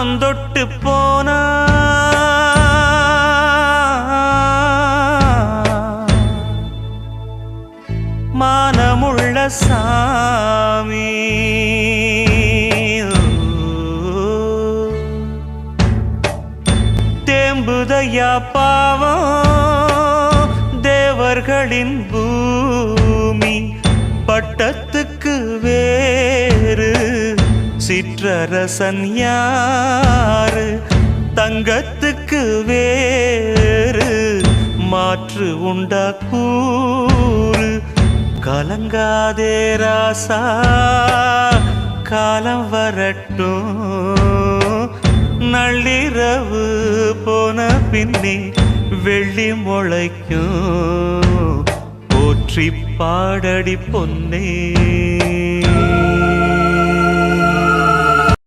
வானம் தொட்டு போனா மானமுள்ள சாமி தேம்புதையா பாவம் தேவர்களின் பூமி பட்டத்துக்கு வேறு சிற்றரசன் யாரு தங்கத்துக்கு வேறு மாற்று உண்டா கூறு கலங்காதே ராசா காலம் வரட்டும் நள்ளிரவு போன பின்னே வெள்ளி முளைக்கும் போற்றி பாடடி பொன்னே